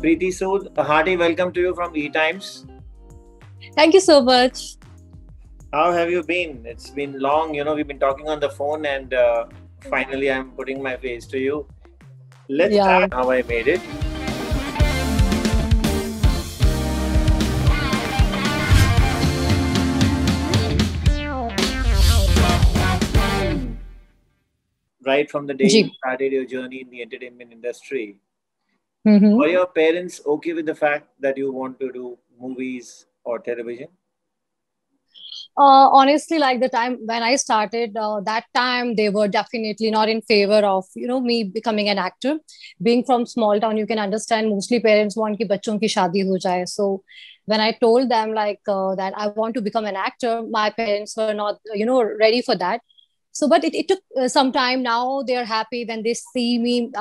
Preeti Sood, a hearty welcome to you from E-Times. Thank you so much. How have you been? It's been long, we've been talking on the phone and finally I'm putting my face to you. Let's start how I made it. Right from the day you started your journey in the entertainment industry, were your parents okay with the fact that you want to do movies or television? Honestly, like the time when I started, that time they were definitely not in favor of me becoming an actor. Being from small town, you can understand mostly parents want कि बच्चों की शादी हो जाए. So when I told them that I want to become an actor, my parents were not ready for that. So but it took some time. Now they're happy when they see me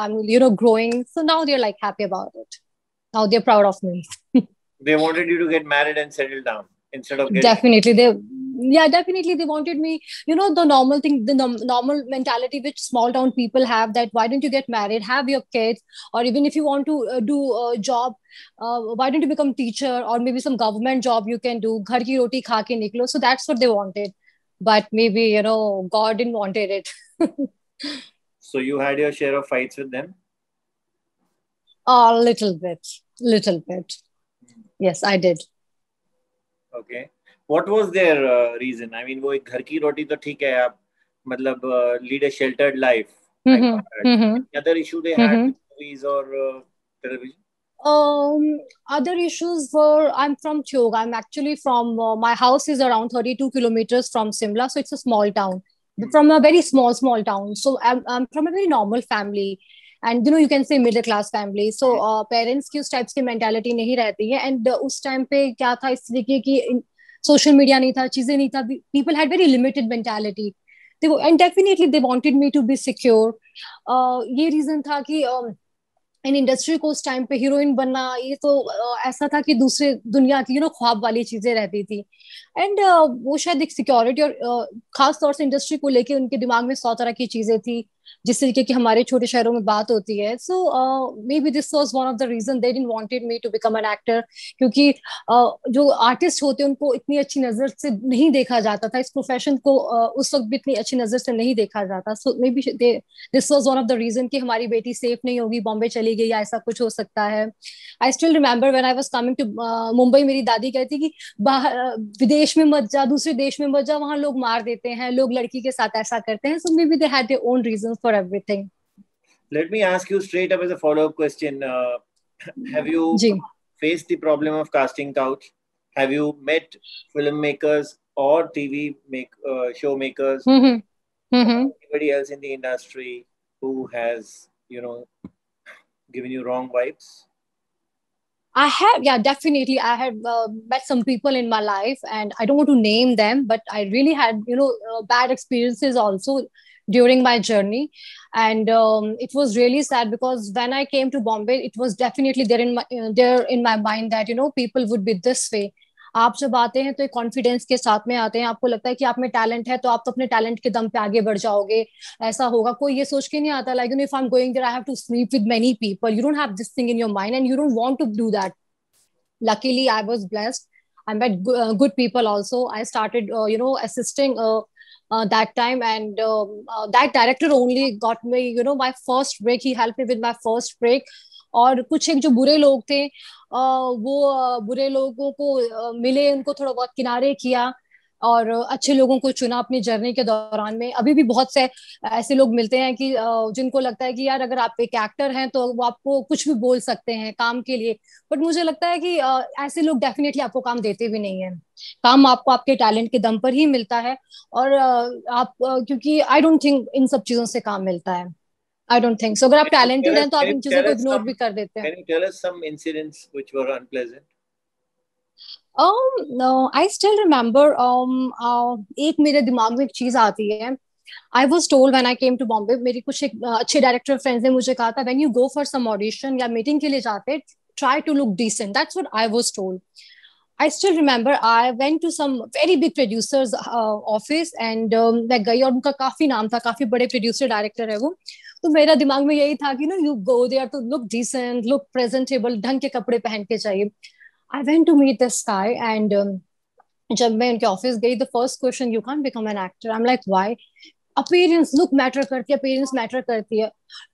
growing. So now they're like happy about it. Now they're proud of me. They wanted you to get married and settle down instead of getting... Definitely definitely they wanted me, the normal thing, the normal mentality which small town people have, that why don't you get married, have your kids, or even if you want to do a job, why don't you become teacher, or maybe some government job you can do, ghar ki roti kha ke niklo. So that's what they wanted, but maybe God didn't wanted it. So you had your share of fights with them? A little bit. Yes, I did. Okay. What was their reason? I mean, वो एक घर की रोटी तो ठीक है, आप मतलब lead a sheltered life. Any other issue they had with movies or television? Other issues were, I'm from Thiog. I'm actually from, my house is around 32 kilometers from Simla. So it's a small town, from a very small town. So I'm from a very normal family. And you can say middle class family. So parents की उस types की mentality नहीं रहती है. And उस time पे क्या था, इस तरीके की social media नहीं था, चीजें नहीं था. People had very limited mentality. And definitely they wanted me to be secure. ये reason था कि इन इंडस्ट्री को उस टाइम पे हीरोइन बनना, ये तो ऐसा था कि दूसरे दुनिया की ख्वाब वाली चीजें रहती थी. एंड वो शायद एक सिक्योरिटी और खास तौर से इंडस्ट्री को लेके उनके दिमाग में 100 तरह की चीजें थी, जिस तरीके की हमारे छोटे शहरों में बात होती है. So maybe this was one of the reason they didn't wanted me to become an actor, क्योंकि जो आर्टिस्ट होते हैं उनको इतनी अच्छी नजर से नहीं देखा जाता था, इस प्रोफेशन को उस वक्त भी इतनी अच्छी नजर से नहीं देखा जाता. So maybe this was one of the reason कि हमारी बेटी सेफ नहीं होगी, बॉम्बे चली गई, या ऐसा कुछ हो सकता है. I still remember when I was coming to Mumbai, मेरी दादी कहती कि बाहर विदेश में मत जा, दूसरे देश में मत जा, वहां लोग मार देते हैं, लोग लड़की के साथ ऐसा करते हैं. So maybe they had their own reasons for everything. Let me ask you straight up as a follow-up question. Have you faced the problem of casting couch? Have you met filmmakers or TV show makers, anybody else in the industry who has, given you wrong vibes? I have, yeah, definitely. I have met some people in my life, and I don't want to name them, but I really had, bad experiences also during my journey. And it was really sad, because when I came to Bombay, it was definitely there in my mind that people would be this way. आप जब आते हैं तो एक confidence के साथ में आते हैं, आपको लगता है कि आप में टैलेंट है तो आप तो अपने टैलेंट के दम पे आगे बढ़ जाओगे, ऐसा होगा. कोई ये सोच के नहीं आता like if I am going there I have to sleep with many people. You don't have this thing in your mind and you don't want to do that. Luckily I was blessed. I met good people also. I started assisting that time, and that director only got me my first break. He helped me with my first break. और कुछ एक जो बुरे लोग थे, वो बुरे लोगों को मिले, उनको थोड़ा बहुत किनारे किया और अच्छे लोगों को चुना अपनी जर्नी के दौरान में. अभी भी बहुत से ऐसे लोग मिलते हैं कि जिनको लगता है कि यार अगर आप एक एक्टर हैं तो वो आपको कुछ भी बोल सकते हैं काम के लिए, बट मुझे लगता है कि ऐसे लोग डेफिनेटली आपको काम देते भी नहीं है. काम आपको आपके टैलेंट के दम पर ही मिलता है. और आप क्योंकि आई डोंट थिंक इन सब चीजों से काम मिलता है. I don't think so. अगर आप talented हैं तो आप इन चीजों को इग्नोर भी कर देते हैं. Can you tell us some incidents which were unpleasant? No, I still remember. एक मेरे दिमाग में एक चीज आती है. I was told when I came to Bombay, मेरी कुछ एक अच्छे डायरेक्टर फ्रेंड्स ने मुझे कहा था, when you go for some audition या मीटिंग के लिए जाते, try to look decent. That's what I was told. I still remember I went to some very big producers office and मैं गई और उनका काफी नाम था, काफी बड़े प्रोड्यूसर डायरेक्टर है वो. तो मेरा दिमाग में यही था कि ना you go there to look decent, look presentable, ढंग के कपड़े पहन के चाहिए. I went to meet this guy and जब मैं उनके ऑफिस गई, the first question, you can become an actor. I am like why? Appearance, look matter करती है, अपीयरेंस मैटर करती है.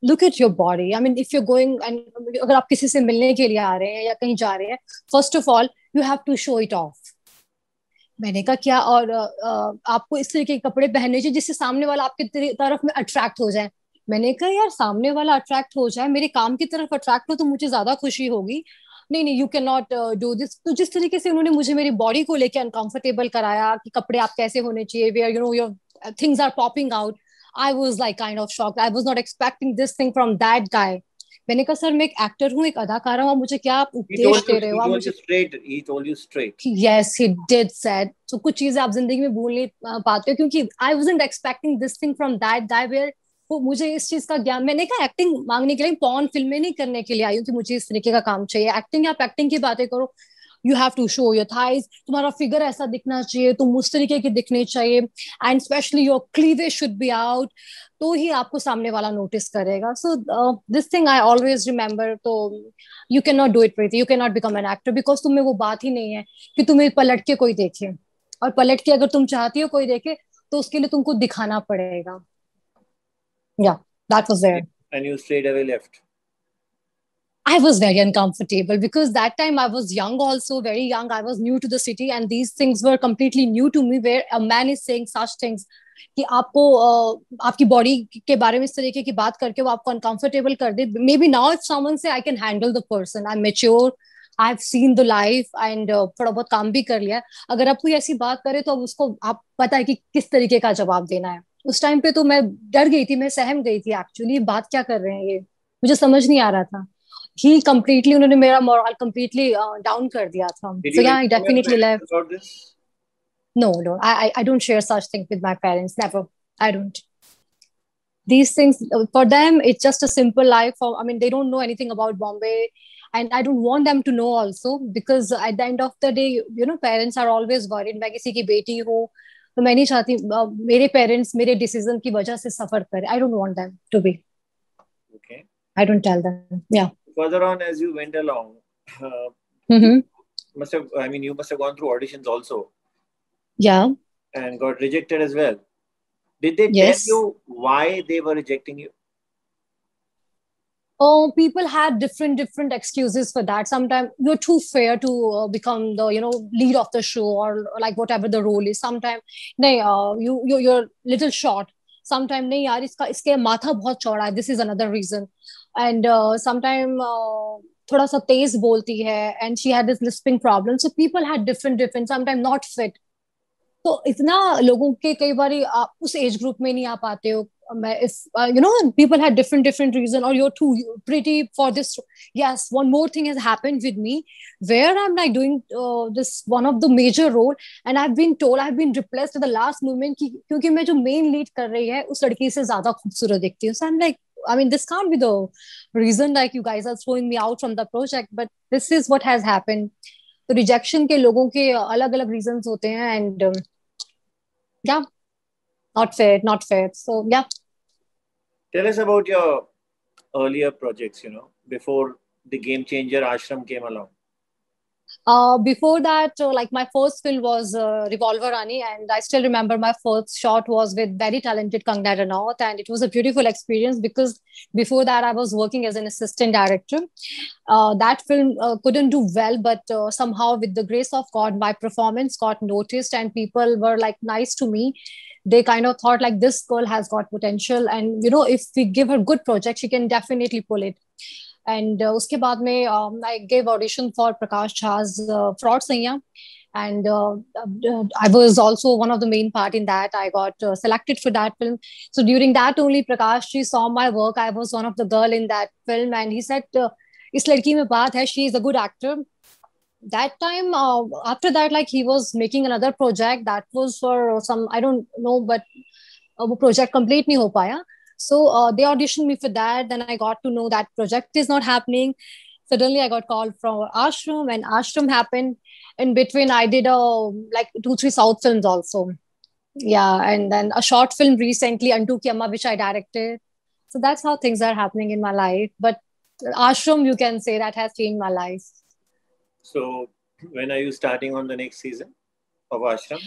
Look at your body. I mean if you going and अगर आप किसी से मिलने के लिए आ रहे हैं या कहीं जा रहे हैं, first of all you have to show it off. मैंने कहा क्या? और आपको इस तरीके के कपड़े पहनने चाहिए जिससे सामने वाला आपके तरफ में अट्रैक्ट हो जाए. मैंने कहा यार, सामने वाला अट्रैक्ट हो जाए, मेरे काम की तरफ अट्रैक्ट हो तो मुझे ज्यादा खुशी होगी. नहीं नहीं, you can not do this. तो जिस तरीके से उन्होंने मुझे मेरी बॉडी को लेकर अनकंफर्टेबल कराया कि कपड़े आप कैसे होने चाहिए, where you know your things are popping out, I was like kind of shocked. I was not expecting this thing from that guy. मैंने कहा सर, मैं एक एक्टर हूँ, एक अदाकारा हूँ, मुझे क्या आप उपदेश दे रहे हो? आप मुझे he told you straight. Yes, he did said. So कुछ चीजें आप जिंदगी में भूल नहीं पाते हो, क्योंकि I wasn't expecting this thing from that guy where वो मुझे इस चीज का ज्ञान. मैंने कहा एक्टिंग मांगने के लिए, पॉर्न फिल्में नहीं करने के लिए आई हूँ कि मुझे इस तरीके का काम चाहिए. एक्टिंग, आप एक्टिंग की बातें करो. You have to show your thighs, तुम्हारा फिगर ऐसा दिखना चाहिए, तुम उस तरीके की दिखनी चाहिए, and specially your cleavage should be out, तो ही आपको सामने वाला नोटिस करेगा. So this thing I always remember. तो you can not do it with, you can not become an actor because तुम्हें वो बात ही नहीं है कि तुम्हें पलट के कोई देखे. और पलट के अगर तुम चाहती हो कोई देखे, तो उसके लिए तुमको दिखाना पड़ेगा. या that was there. And you straight away left. I was very uncomfortable because that time I was young, also very young. I was new to the city, and these things were completely new to me. Where a man is saying such things कि आपको आपकी body के बारे में इस तरीके की बात करके वो आपको अनकंफर्टेबल कर दे. Maybe now if someone say I can handle the person, I am mature, I have seen the life and थोड़ा बहुत काम भी कर लिया. अगर आप कोई ऐसी बात करे तो अब उसको आप पता है कि किस तरीके का जवाब देना है. उस टाइम पे तो मैं डर गई थी, मैं सहम गई थी. एक्चुअली बात क्या कर रहे हैं ये, मुझे समझ नहीं आ रहा था. ही कंप्लीटली, उन्होंने मेरा मोरल कंप्लीटली डाउन कर दिया था. सो या, I definitely left. No, no, I don't share such things with my parents. Never. I don't. These things, for them, it's just a simple life. I mean, they don't know anything about Bombay. And I don't want them to know also, because at the end of the day, you know, parents are always worried. मैं किसी की बेटी हूँ, तो मैं नहीं चाहती मेरे parents मेरे decision की वजह से suffer करें. I don't want them to be. Okay. I don't tell them. Yeah. Further on, as you went along, Mm-hmm. you must have gone through auditions also. Yeah. And got rejected as well. Did they Yes. tell you why they were rejecting you? Oh, people had different excuses for that. Sometimes you're too fair to become the lead of the show, or like whatever the role is. Sometimes you're little short. Sometimes नहीं यार, इसके माथा बहुत चौड़ा है. This is another reason. And sometimes थोड़ा सा तेज बोलती है, and she had this lisping problem. So people had different. Sometimes not fit. तो इतना लोगों के कई बार आप उस एज ग्रुप में नहीं आ पाते हो. मैं if people had different reason, or you're too pretty for this. Yes, one more thing has happened with me where I'm like doing this one of the major role, and I've been replaced at the last moment क्योंकि मैं जो main lead कर रही है उस लड़की से ज्यादा खूबसूरत दिखती हूँ. So I'm like, I mean, this can't be the reason like you guys are throwing me out from the project, but this is what has happened. तो रिजेक्शन के लोगों के अलग अलग रीजंस होते हैं. And yeah, not fair. So yeah. Tell us about your earlier projects, before the Game Changer Ashram came along. Before that, like my first film was Revolver Rani, and I still remember my first shot was with very talented Kangna Ranaut, and it was a beautiful experience because before that I was working as an assistant director. That film couldn't do well, but somehow with the grace of God, my performance got noticed, and people were like nice to me. They kind of thought like this girl has got potential, and if we give her good project, she can definitely pull it. And उसके बाद में I gave audition for Prakash Jha's Fraud Saiya, and I was also one of the main part in that. I got selected for that film. So during that only Prakash ji saw my work. I was one of the girl in that film, and he said, "इस लड़की में बात है, she is a good actor." That time, after that, like he was making another project that was for some, I don't know, but वो project complete नहीं हो पाया. So they auditioned me for that. Then I got to know that project is not happening. Suddenly I got called from Ashram, and Ashram happened. In between, I did like 2-3 South films also. Yeah, and then a short film recently, Antu Ki Amma, which I directed. So that's how things are happening in my life. But Ashram, you can say that has changed my life. So when are you starting on the next season of Ashram?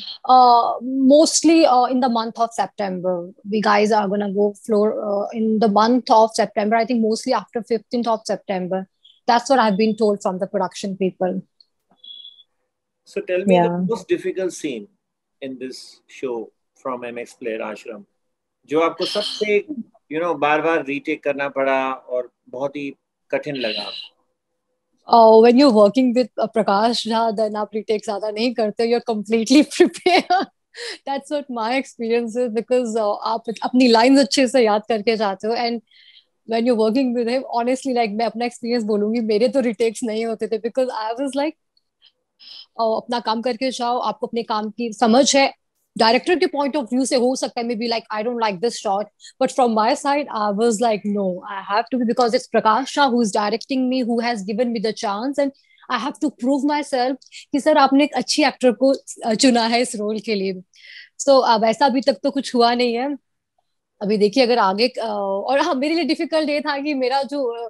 Mostly in the month of September. We guys are gonna go floor in the month of September. I think mostly after 15th of September. That's what I've been told from the production people. So tell me the Yeah. most difficult scene in this show from MX Player Ashram, जो आपको सबसे बार बार retake करना पड़ा और बहुत ही कठिन लगा आपको. When you're working with Prakash Jha, then आप retake ज़्यादा नहीं करते. You're completely prepared. That's what my experience is, because आप अपनी lines अच्छे से याद करके जाते हो. And when you're working with him, honestly, like मैं अपना experience बोलूंगी, मेरे तो retakes नहीं होते थे, because I was like, अपना काम करके जाओ, आपको अपने काम की समझ है. डायरेक्टर के पॉइंट ऑफ व्यू से हो सकता है maybe like I don't like this shot, but from my side I was like no, I have to be, because it's Prakash Shah who is directing me, who has given me the chance, and I have to prove myself कि sir आपने एक अच्छी actor को चुना है इस role के लिए. सो अब ऐसा अभी तक तो कुछ हुआ नहीं है. अभी देखिए अगर आगे और हाँ, मेरे लिए डिफिकल्ट ये था कि मेरा जो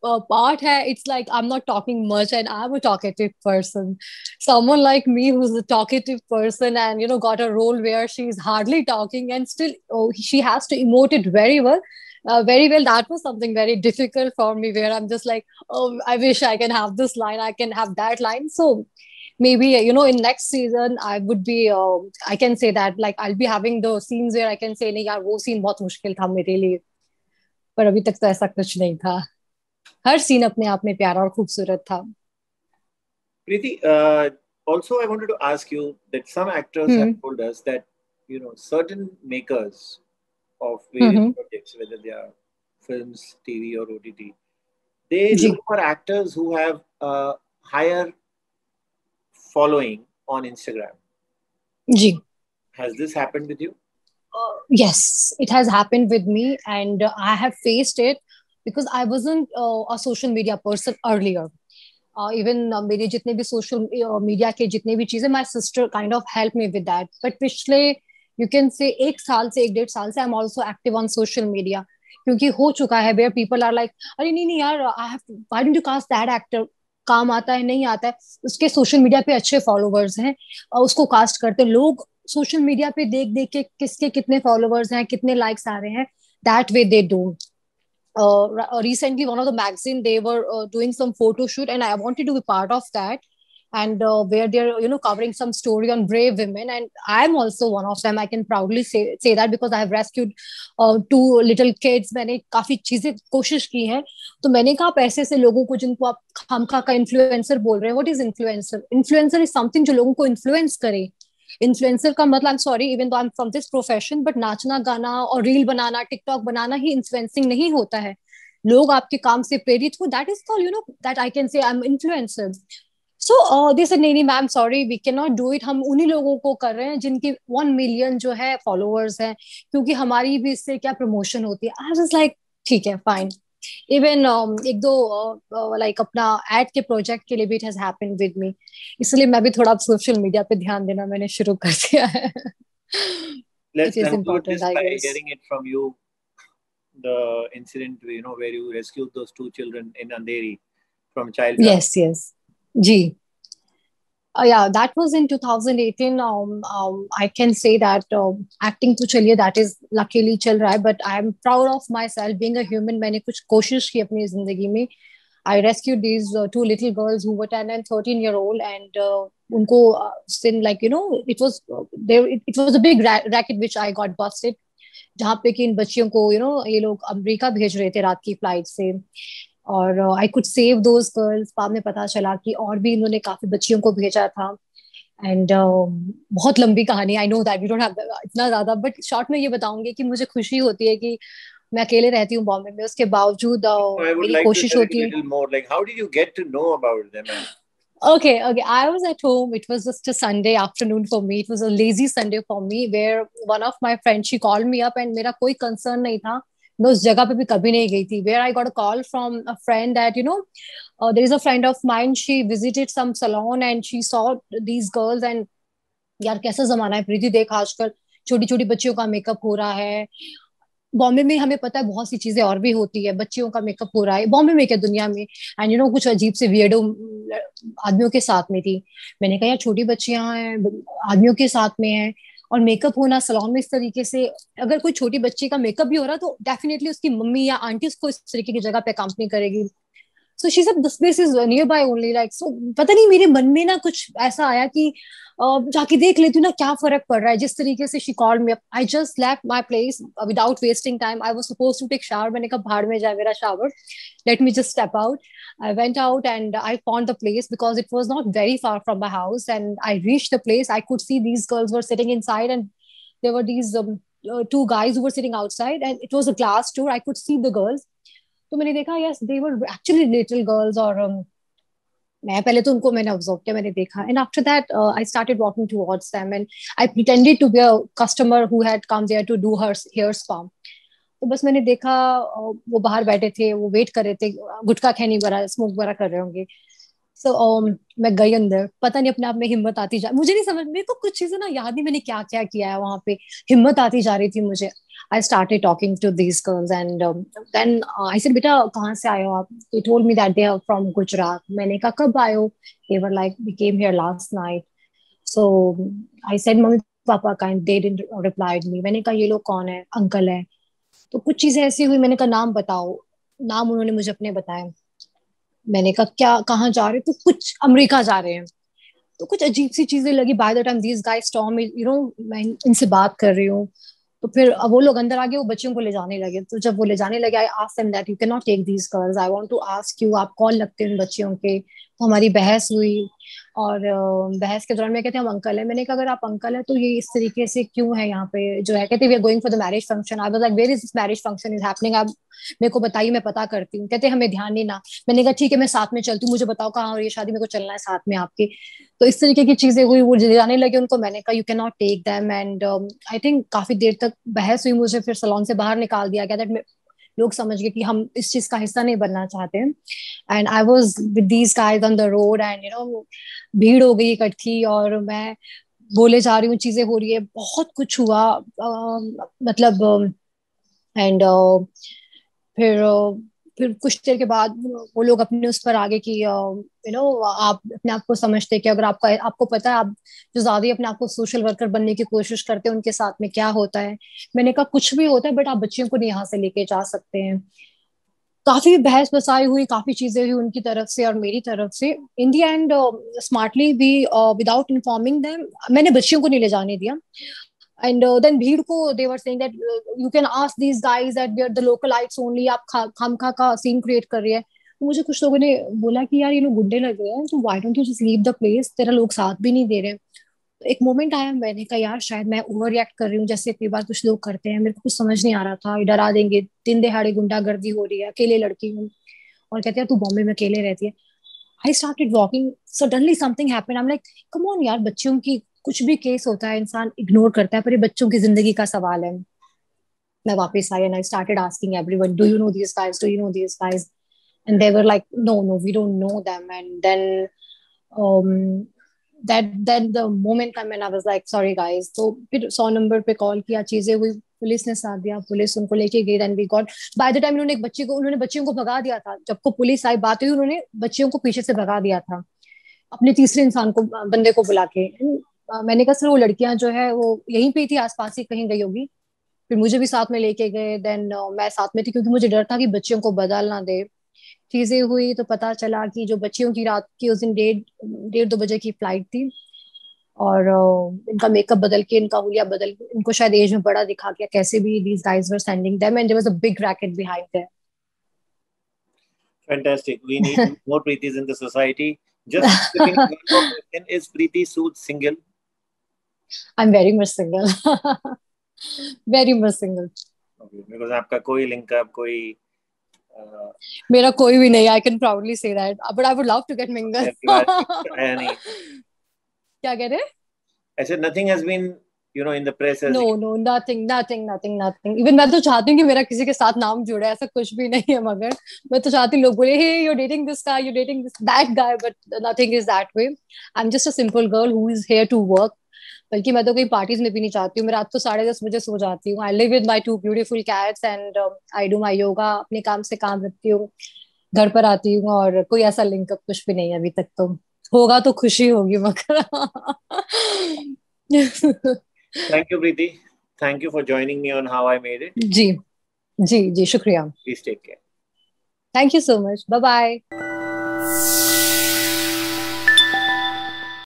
पार्ट है, it's like I am not talking much and I am a talkative person. Someone like me who's a talkative person and got a role where she's hardly talking and still she has to emote it very well. Very well, that was something very difficult for me, where I'm just like, oh, I wish I can have this line, I can have that line. So maybe in next season I would be I can say that like I'll be having the scenes where I can say नहीं यार वो scene बहुत मुश्किल था मेरे लिए, पर अभी तक तो ऐसा कुछ नहीं था. हर सीन अपने आप में प्यारा और खूबसूरत था. Preeti, also I wanted to ask you that some actors have told us that certain makers of various projects, whether they are films, TV or OTT, they look for actors who have a higher following on Instagram. Ji. Has this happened with you? Yes, it has happened with me, and I have faced it because I wasn't a social media person earlier. Even मेरे जितने भी social media के जितने भी चीजें, my sister kind of helped me with that. But पिछले you can say 1 साल से I'm also active on social media, क्योंकि हो चुका है where people are like, अरे नहीं नहीं यार, I have to, why don't you cast that actor, काम आता है नहीं आता है, उसके सोशल मीडिया पे अच्छे फॉलोवर्स हैं, उसको कास्ट करते. लोग सोशल मीडिया पे देख देख के किसके कितने फॉलोवर्स हैं, कितने लाइक्स आ रहे हैं, that way they do. Recently one of the magazine, they were doing some photo shoot and I wanted to be part of that, and where they're covering some story on brave women, and I'm also one of them. I can proudly say that because I have rescued 2 little kids. मैंने काफी चीजें कोशिश की हैं. तो मैंने कहा आप ऐसे ऐसे लोगों को जिनको आप खामखा का इन्फ्लुएंसर बोल रहे हैं, what is influencer? Influencer is something जो लोगों को इन्फ्लुएंस करे. इन्फ्लुएंसर का मतलब, I am sorry even though I am from this profession, but नाचना गाना और रील बनाना टिकटॉक बनाना ही इन्फ्लुएंसिंग नहीं होता है. लोग आपके काम से प्रेरित हो, that is called that I can say I am influencer. So they said नहीं नहीं ma'am sorry we can not do it. हम उन्हीं लोगों को कर रहे हैं जिनकी 1 मिलियन जो है फॉलोअर्स हैं, क्योंकि हमारी भी इससे क्या प्रमोशन होती है. आई वाज लाइक ठीक है फाइन. इवन एक दो लाइक अपना एड के प्रोजेक्ट के लिए भी it has happened with me. इसलिए मैं भी थोड़ा सोशल मीडिया पे ध्यान देना मैंने शुरू कर दिया है. Let's conclude this by hearing it from you, the incident where you rescued those 2 children in Andheri from child. Yes. Ji. Yeah, that was in 2018. I can say that acting to chaliye that is luckily chal raha hai, but I am proud of myself being a human. मैंने कुछ कोशिश की अपनी जिंदगी में. I rescued these 2 little girls who were 10 and 13-year-old, and उनको sin like it was there. It was a big racket which I got busted, जहाँ पे कि इन बच्चियों को ये लोग अमेरिका भेज रहे थे रात की फ्लाइट से, और I could save those girls. बाद में पता चला कि और भी इन्होंने काफी बच्चियों को भेजा था. एंड बहुत लंबी कहानी, I know that we don't have इतना ज्यादा, बट शॉर्ट में ये बताऊंगी कि मुझे खुशी होती है कि मैं अकेले रहती हूँ बॉम्बे में, उसके बावजूद मेरी कोशिश होती है. How did you get to know about them? Okay. I was at home. It was just a Sunday afternoon for me. It was a lazy Sunday for me, where one of my friends, she called me up, and मेरा कोई concern नहीं था. मैं उस जगह पे भी कभी नहीं गई थी. Where I got a call from a friend that there is a friend of mine. She visited some salon and she saw these girls, and यार कैसा जमाना है प्रीति, देख आजकल छोटी छोटी बच्चियों का मेकअप हो रहा है. बॉम्बे में हमें पता है बहुत सी चीजें और भी होती है, बच्चियों का मेकअप हो रहा है बॉम्बे में क्या दुनिया में, एंड कुछ अजीब से वियर्डो आदमियों के साथ में थी। मैंने कहा यार छोटी बच्चियां हैं, आदमियों के साथ में है, और मेकअप होना सलोन में इस तरीके से, अगर कोई छोटी बच्ची का मेकअप भी हो रहा है तो डेफिनेटली उसकी मम्मी या आंटी उसको इस तरीके की जगह पे कंपनी करेगी। So she said this place is near by only, like so पता नहीं मेरे मन में ना कुछ ऐसा आया कि जाके देख लेती हूँ ना क्या फर्क पड़ रहा है। जिस तरीके से she called me up, I just left my place without wasting time, I was supposed to take shower, मैंने कहा भाड़ में जाए मेरा shower, let me just step out. I went out and I found the place because it was not very far from my house. And I reached the place. I could see these girls were sitting inside, and there were these two guys who were sitting outside. And it was a glass door. I could see the girls. तो मैंने देखा yes they were actually little girls, और मैं पहले तो उनको मैंने observe किया, मैंने देखा, and after that I started walking towards them and I pretended to be a customer who had come there to do her hair spa. तो बस मैंने देखा वो बाहर बैठे थे, वो वेट कर रहे थे, गुटखा खैनी वगैरह स्मोक वगैरह कर रहे होंगे। सो मैं गई अंदर, पता नहीं अपने आप में हिम्मत आती जा, मुझे नहीं समझ, मेरे को कुछ चीजें ना याद नहीं मैंने क्या क्या किया है वहां पे, हिम्मत आती जा रही थी मुझे। I started talking to these girls and then I said बेटा कहाँ से आए हो आप? They told me that they are from Gujarat. मैंने कहा कब आए हो? They were like we came here last night. So I said mummy papa का, and they didn't replied me. मैंने कहा ये लोग कौन है? अंकल है। तो कुछ चीजें ऐसी हुई, मैंने कहा नाम बताओ, नाम उन्होंने मुझे अपने बताए। मैंने कहा क्या कहाँ जा रहे? तो कुछ अमेरिका जा रहे हैं। तो कुछ अजीब सी चीजें लगी। Bye the time these guys saw me, मैं इनसे बात कर रही हूँ, तो फिर अब वो लोग अंदर आ गए, वो बच्चियों को ले जाने लगे। तो जब वो ले जाने लगे, I asked them that you can not take these girls, I want to ask you आप कौन लगते हैं इन बच्चियों के? तो हमारी बहस हुई, और बहस के दौरान मैं कहते हम अंकल है। मैंने कहा अगर आप अंकल है तो ये इस तरीके से क्यों है यहाँ पे जो है? कहते we are going for the marriage function. I was like where is this marriage function is happening, आप मेरे को बताइए मैं पता करती हूँ। कहते हमें ध्यान नहीं ना। मैंने कहा ठीक है मैं साथ में चलती हूँ, मुझे बताओ कहाँ हो रही है शादी, मेरे को चलना है साथ में आपके। तो इस तरीके की चीजें हुई, वो जाने लगे उनको। मैंने कहा you can not take them, and I think काफी देर तक बहस हुई, मुझे फिर सलोन से बाहर निकाल दिया गया। दैट लोग समझ गए कि हम इस चीज का हिस्सा नहीं बनना चाहते हैं। And I was with these guys on the road, and भीड़ हो गई इकट्ठी, और मैं बोले जा रही हूँ, चीजें हो रही है, बहुत कुछ हुआ। मतलब एंड फिर फिर कुछ देर के बाद वो लोग अपने उस पर आगे कि आप अपने आप को समझते हैं कि अगर आपका आपको पता है आप जो ज्यादा ही अपने आप को सोशल वर्कर बनने की कोशिश करते हैं उनके साथ में क्या होता है। मैंने कहा कुछ भी होता है बट आप बच्चियों को नहीं यहाँ से लेके जा सकते हैं। काफी बहस बसाई हुई, काफी चीजें हुई उनकी तरफ से और मेरी तरफ से। इन दी एंड स्मार्टली भी विदाउट इन्फॉर्मिंग देम मैंने बच्चियों को नहीं ले जाने दिया। एंड देन भीड़ को they were saying that you can ask these guys that they are the localites only, आप खामखा का सीन क्रिएट कर रही है। तो मुझे कुछ लोगों ने बोला कि यार ये लोग गुंडे लग रहे हैं, तो why don't you just leave the place, तेरा लोग साथ भी नहीं दे रहे। तो एक मोमेंट आया, मैंने कहा यार शायद मैं ओवर रिएक्ट कर रही हूँ जैसे कई बार कुछ लोग करते हैं। मेरे को कुछ समझ नहीं आ रहा था, डरा देंगे, दिन दिहाड़े गुंडागर्दी हो रही है, अकेले लड़की हूँ, और कहते हैं तू बॉम्बे में अकेले रहती है। आई started walking, suddenly something happened, I am like come on यार, बच्चों की कुछ भी केस होता है इंसान इग्नोर करता है, पर ये बच्चों की जिंदगी का सवाल है। मैं वापस आई and I started asking everyone do you know this guys, do you know this guys, and they were like no no we don't know them. And then um that the moment come and I was like sorry guys। तो फिर 100 number पे call किया, चीजें हुई, police ने साथ दिया, police उनको लेके गई। Then we got, by the time उन्होंने एक बच्ची को, उन्होंने बच्चियों को भगा दिया था। जब को पुलिस आई बात हुई, उन्होंने बच्चियों को पीछे से भगा दिया था अपने तीसरे इंसान को, बंदे को बुला के। मैंने कहा सर वो लड़कियां जो है वो यहीं पे थी, आसपास ही कहीं गई होगी। फिर मुझे भी साथ में लेके गए। देन मैं साथ में थी क्योंकि मुझे डर था कि बच्चियों को बदल ना दे। चीजें हुई तो पता चला कि जो बच्चियों की रात की उस दिन 1:30-2 बजे की फ्लाइट थी, और इनका मेकअप बदल के, इनका हुलिया बदल के, इनको शायद एज में बड़ा दिखा के कैसे भी these guys were sending them and there was a big racket behind there। Fantastic. We need more Preetis in the society. Just skipping one more question. Is Preeti Sood single? I'm very much single। very much single। Okay, because आपका कोई link up कोई मेरा कोई भी नहीं, I can proudly say that, but I would love to get mingle। नहीं क्या कह रहे? I said nothing has been in the press as no nothing। Even मैं तो चाहती हूँ कि मेरा किसी के साथ नाम जुड़े, ऐसा कुछ भी नहीं है, मगर मैं तो चाहती हूँ लोग बोले hey you dating this guy, you dating this that guy, but nothing is that way. I am just a simple girl who is here to work. बल्कि मैं तो कहीं पार्टीज में भी नहीं चाहती हूँ। मैं रात को 10:30 बजे सो जाती हूँ। I live with my 2 beautiful cats and I do my yoga, अपने काम से काम रखती हूँ, घर पर आती हूँ, और कोई ऐसा लिंक अप कुछ भी नहीं है अभी तक। तो होगा तो खुशी होगी मगर Thank you, Preeti. Thank you for joining me on How I Made It. जी जी जी, शुक्रिया। Please take care. Thank you so much, bye bye.